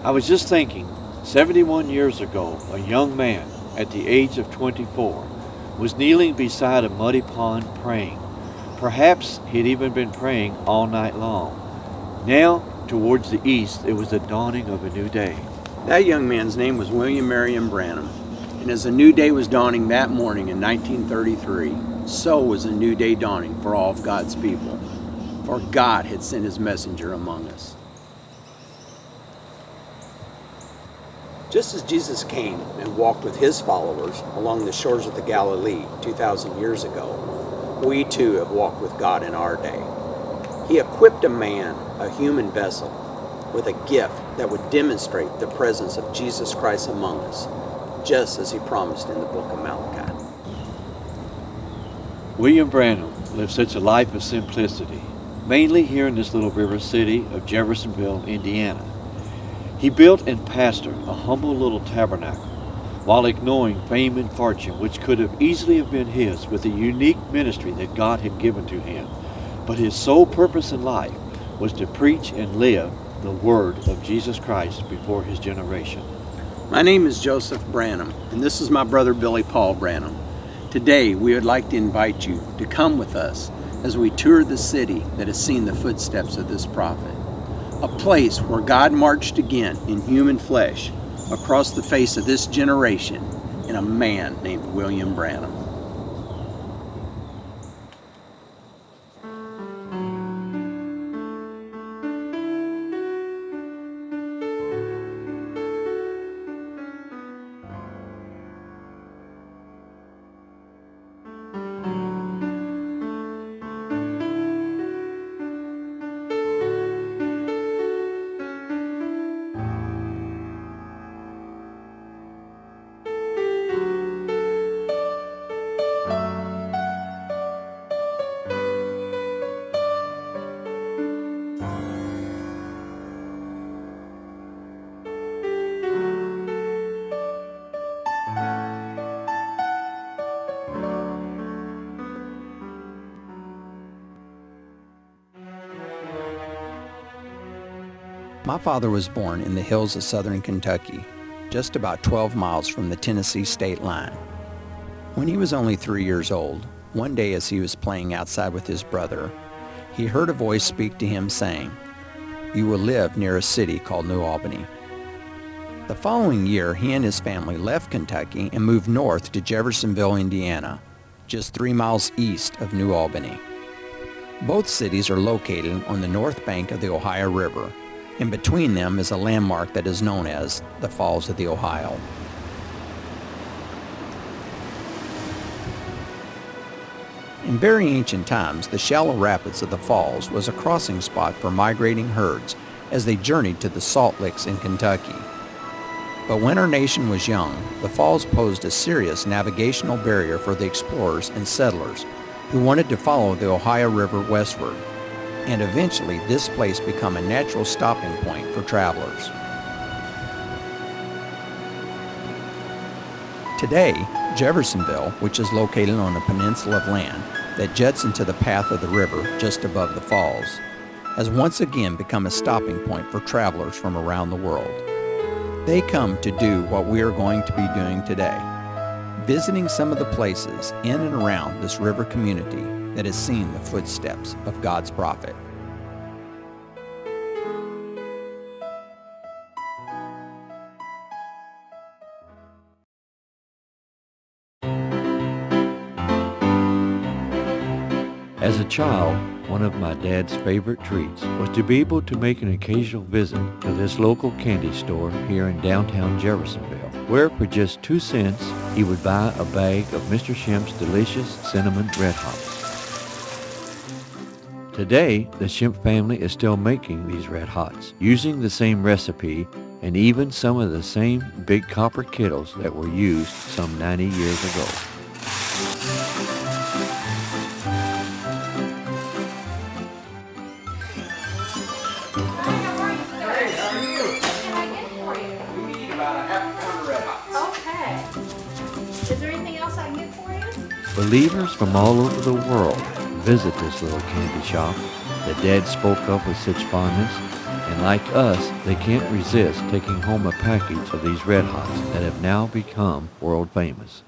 I was just thinking, 71 years ago, a young man at the age of 24 was kneeling beside a muddy pond praying. Perhaps he'd even been praying all night long. Now, towards the east, it was the dawning of a new day. That young man's name was William Marion Branham, and as a new day was dawning that morning in 1933, so was a new day dawning for all of God's people, for God had sent his messenger among us. Just as Jesus came and walked with his followers along the shores of the Galilee 2,000 years ago, we too have walked with God in our day. He equipped a man, a human vessel, with a gift that would demonstrate the presence of Jesus Christ among us, just as he promised in the book of Malachi. William Branham lived such a life of simplicity, mainly here in this little river city of Jeffersonville, Indiana. He built and pastored a humble little tabernacle while ignoring fame and fortune which could have easily have been his with the unique ministry that God had given to him. But his sole purpose in life was to preach and live the word of Jesus Christ before his generation. My name is Joseph Branham, and this is my brother Billy Paul Branham. Today we would like to invite you to come with us as we tour the city that has seen the footsteps of this prophet, a place where God marched again in human flesh across the face of this generation in a man named William Branham. My father was born in the hills of southern Kentucky, just about 12 miles from the Tennessee state line. When he was only 3 years old, one day as he was playing outside with his brother, he heard a voice speak to him saying, "You will live near a city called New Albany." The following year, he and his family left Kentucky and moved north to Jeffersonville, Indiana, just 3 miles east of New Albany. Both cities are located on the north bank of the Ohio River, and between them is a landmark that is known as the Falls of the Ohio. In very ancient times, the shallow rapids of the falls was a crossing spot for migrating herds as they journeyed to the salt licks in Kentucky. But when our nation was young, the falls posed a serious navigational barrier for the explorers and settlers who wanted to follow the Ohio River westward, and eventually this place became a natural stopping point for travelers. Today, Jeffersonville, which is located on a peninsula of land that juts into the path of the river just above the falls, has once again become a stopping point for travelers from around the world. They come to do what we are going to be doing today, visiting some of the places in and around this river community that has seen the footsteps of God's prophet. As a child, one of my dad's favorite treats was to be able to make an occasional visit to this local candy store here in downtown Jeffersonville, where for just 2 cents he would buy a bag of Mr. Schimpff's delicious cinnamon Red Hots. Today, the Schimpff family is still making these Red Hots, using the same recipe and even some of the same big copper kettles that were used some 90 years ago. Is there anything else I can get for you? Believers from all over the world visit this little candy shop that Dad spoke of with such fondness And like us, they can't resist taking home a package of these Red Hots that have now become world famous.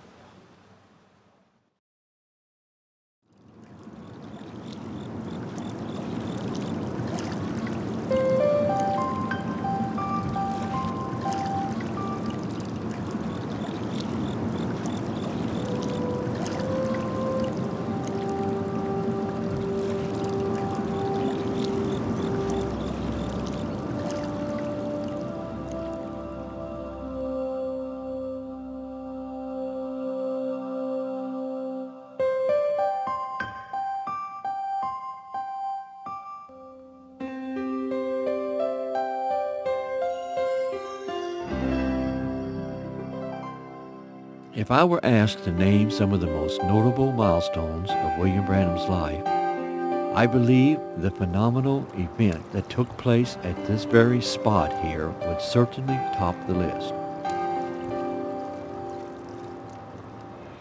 If I were asked to name some of the most notable milestones of William Branham's life, I believe the phenomenal event that took place at this very spot here would certainly top the list.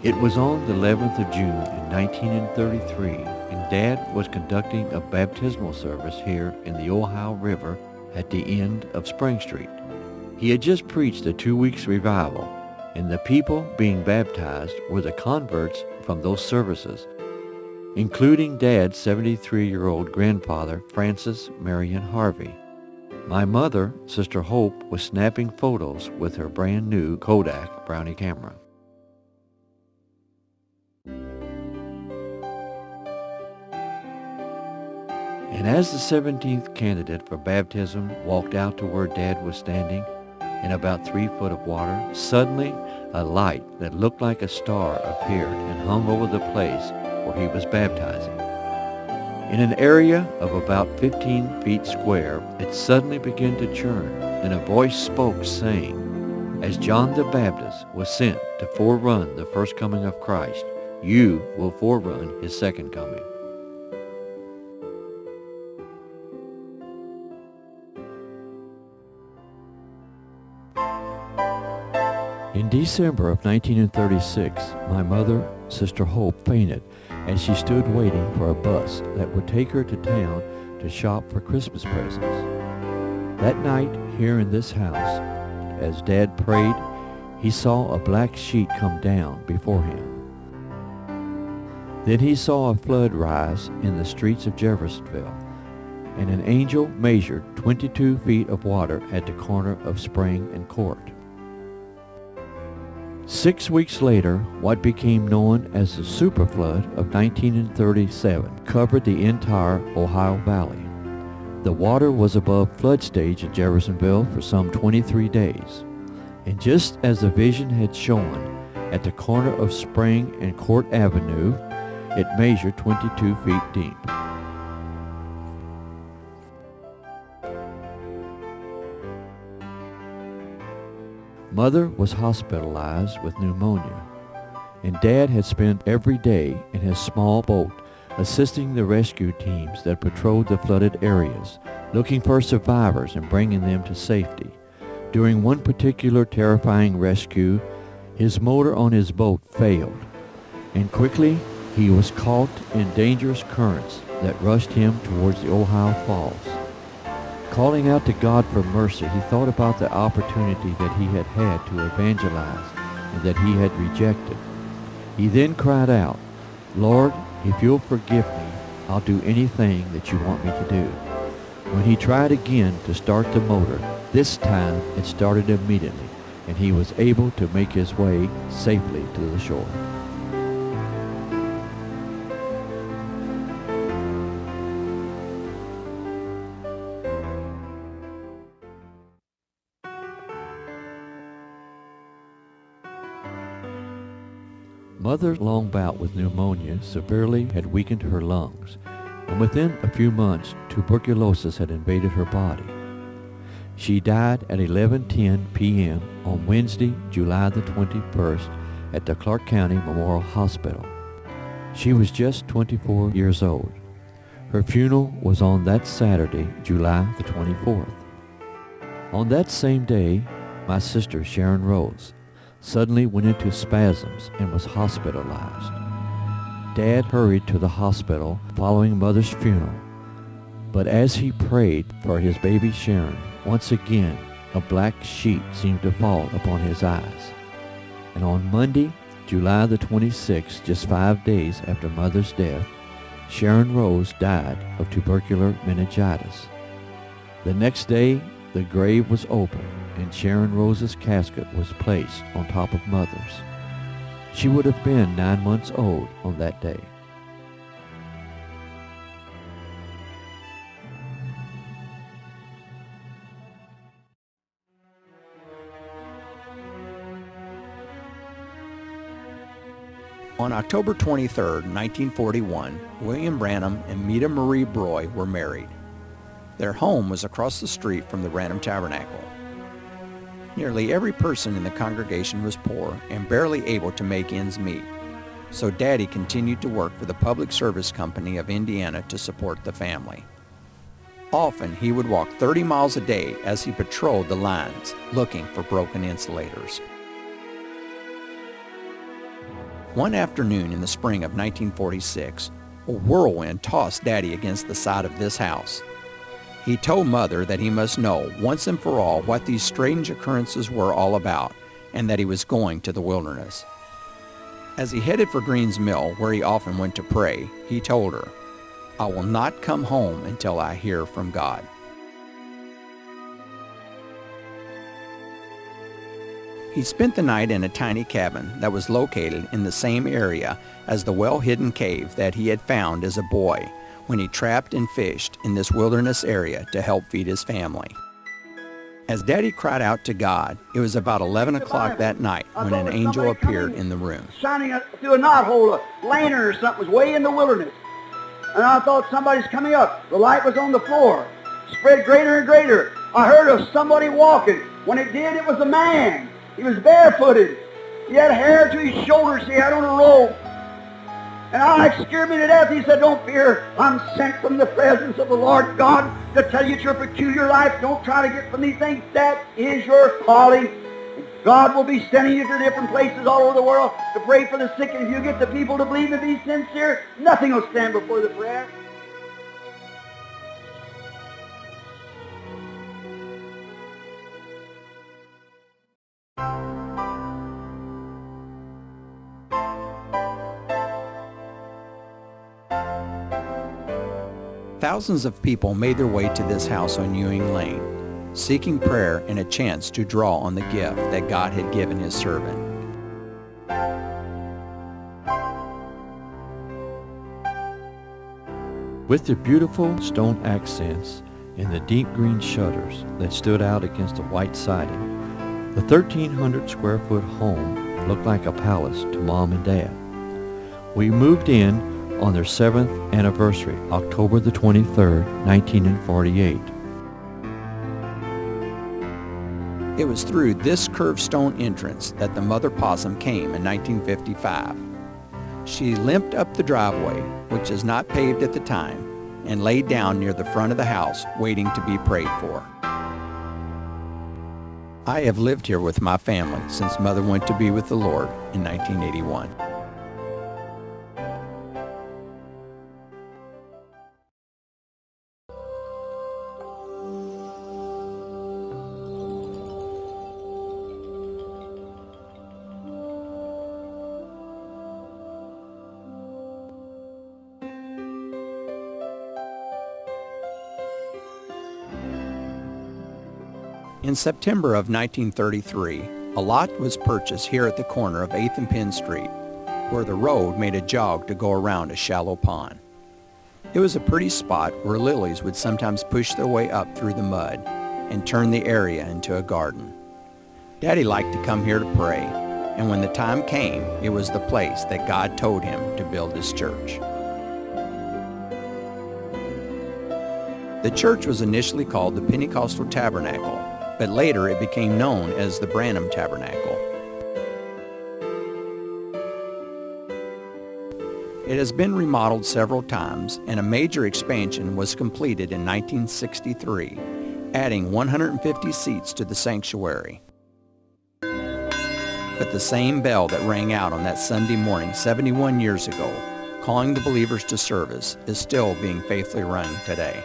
It was on the 11th of June in 1933, and Dad was conducting a baptismal service here in the Ohio River at the end of Spring Street. He had just preached a 2-week revival, and the people being baptized were the converts from those services, including Dad's 73-year-old grandfather, Francis Marion Harvey. My mother, Sister Hope, was snapping photos with her brand new Kodak Brownie camera. And as the 17th candidate for baptism walked out to where Dad was standing, in about 3 foot of water, suddenly a light that looked like a star appeared and hung over the place where he was baptizing. In an area of about 15 feet square, it suddenly began to churn, and a voice spoke, saying, "As John the Baptist was sent to forerun the first coming of Christ, you will forerun his second coming." In December of 1936, my mother, Sister Hope, fainted as she stood waiting for a bus that would take her to town to shop for Christmas presents. That night, here in this house, as Dad prayed, he saw a black sheet come down before him. Then he saw a flood rise in the streets of Jeffersonville, and an angel measured 22 feet of water at the corner of Spring and Court. 6 weeks later, what became known as the superflood of 1937 covered the entire Ohio Valley. The water was above flood stage in Jeffersonville for some 23 days. And just as the vision had shown, at the corner of Spring and Court Avenue, it measured 22 feet deep. Mother was hospitalized with pneumonia, and Dad had spent every day in his small boat assisting the rescue teams that patrolled the flooded areas, looking for survivors and bringing them to safety. During one particular terrifying rescue, his motor on his boat failed, and quickly he was caught in dangerous currents that rushed him towards the Ohio Falls. Calling out to God for mercy, he thought about the opportunity that he had had to evangelize and that he had rejected. He then cried out, "Lord, if you'll forgive me, I'll do anything that you want me to do." When he tried again to start the motor, this time it started immediately, and he was able to make his way safely to the shore. Mother's long bout with pneumonia severely had weakened her lungs, and within a few months, tuberculosis had invaded her body. She died at 11:10 p.m. on Wednesday, July the 21st, at the Clark County Memorial Hospital. She was just 24 years old. Her funeral was on that Saturday, July the 24th. On that same day, my sister Sharon Rose suddenly went into spasms and was hospitalized. Dad hurried to the hospital following Mother's funeral, But as he prayed for his baby Sharon, once again a black sheet seemed to fall upon his eyes. And on Monday, July the 26th, just 5 days after Mother's death, Sharon Rose died of tubercular meningitis. The next day, the grave was opened, and Sharon Rose's casket was placed on top of Mother's. She would have been 9 months old on that day. On October 23, 1941, William Branham and Meta Marie Broy were married. Their home was across the street from the Branham Tabernacle. Nearly every person in the congregation was poor and barely able to make ends meet, so Daddy continued to work for the Public Service Company of Indiana to support the family. Often he would walk 30 miles a day as he patrolled the lines looking for broken insulators. One afternoon in the spring of 1946, a whirlwind tossed Daddy against the side of this house. He told Mother that he must know once and for all what these strange occurrences were all about, and that he was going to the wilderness. As he headed for Green's Mill, where he often went to pray, he told her, "I will not come home until I hear from God." He spent the night in a tiny cabin that was located in the same area as the well-hidden cave that he had found as a boy when he trapped and fished in this wilderness area to help feed his family. As Daddy cried out to God, it was about 11 o'clock that night when an angel appeared in the room. Shining through a knothole, a lantern or something was way in the wilderness. And I thought somebody's coming up. The light was on the floor, spread greater and greater. I heard of somebody walking. When it did, it was a man. He was barefooted. He had hair to his shoulders. He had on a robe. And I scared me to death. He said, "Don't fear. I'm sent from the presence of the Lord God to tell you it's your peculiar life. Don't try to get from these things. That is your calling. God will be sending you to different places all over the world to pray for the sick. And if you get the people to believe and be sincere, nothing will stand before the prayer." Thousands of people made their way to this house on Ewing Lane, seeking prayer and a chance to draw on the gift that God had given his servant. With the beautiful stone accents and the deep green shutters that stood out against the white siding, the 1,300 square foot home looked like a palace to Mom and Dad. We moved in on their 7th anniversary, October the 23rd, 1948. It was through this curved stone entrance that the Mother Possum came in 1955. She limped up the driveway, which is not paved at the time, and laid down near the front of the house, waiting to be prayed for. I have lived here with my family since Mother went to be with the Lord in 1981. In September of 1933, a lot was purchased here at the corner of 8th and Penn Street, where the road made a jog to go around a shallow pond. It was a pretty spot where lilies would sometimes push their way up through the mud and turn the area into a garden. Daddy liked to come here to pray, and when the time came, it was the place that God told him to build his church. The church was initially called the Pentecostal Tabernacle, but later it became known as the Branham Tabernacle. It has been remodeled several times, and a major expansion was completed in 1963, adding 150 seats to the sanctuary. But the same bell that rang out on that Sunday morning 71 years ago, calling the believers to service, is still being faithfully rung today.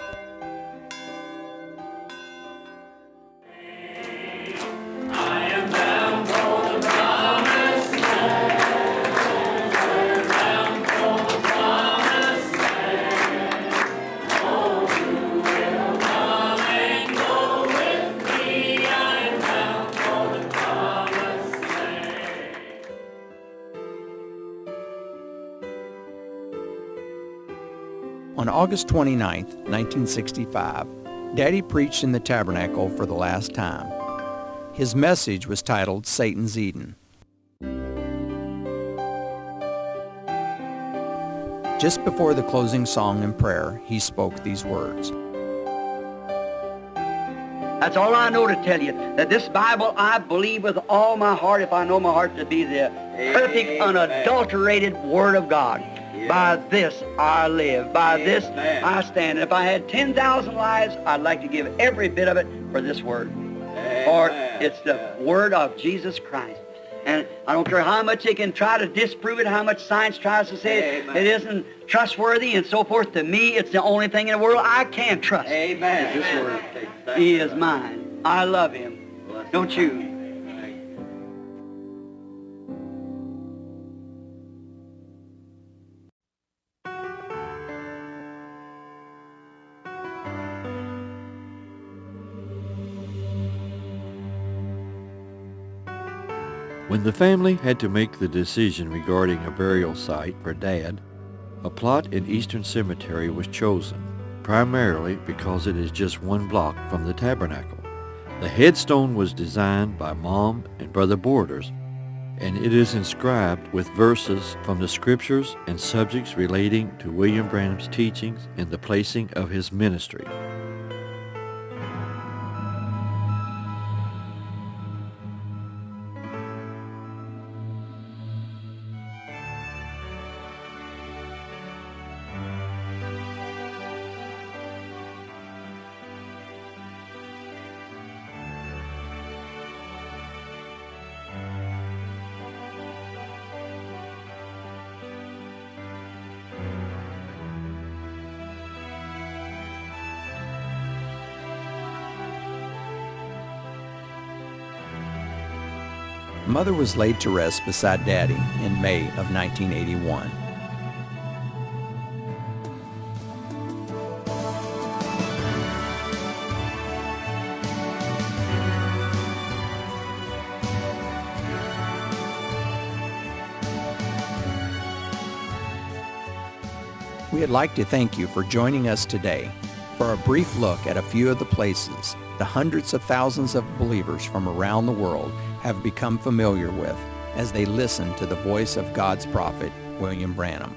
On August 29, 1965, Daddy preached in the Tabernacle for the last time. His message was titled Satan's Eden. Just before the closing song and prayer, he spoke these words. That's all I know to tell you, that this Bible I believe with all my heart, if I know my heart to be the perfect, unadulterated Word of God. By this I live, by this I stand. And if I had 10,000 lives, I'd like to give every bit of it for this Word. For it's the Word of Jesus Christ. And I don't care how much they can try to disprove it, how much science tries to say it isn't trustworthy and so forth. To me, it's the only thing in the world I can trust. Amen. Is this Word. He is mine. I love Him. Don't you? When the family had to make the decision regarding a burial site for Dad, a plot in Eastern Cemetery was chosen, primarily because it is just 1 block from the Tabernacle. The headstone was designed by Mom and Brother Borders, and it is inscribed with verses from the Scriptures and subjects relating to William Branham's teachings and the placing of his ministry. Mother was laid to rest beside Daddy in May of 1981. We'd like to thank you for joining us today for a brief look at a few of the places the hundreds of thousands of believers from around the world have become familiar with as they listen to the voice of God's prophet, William Branham.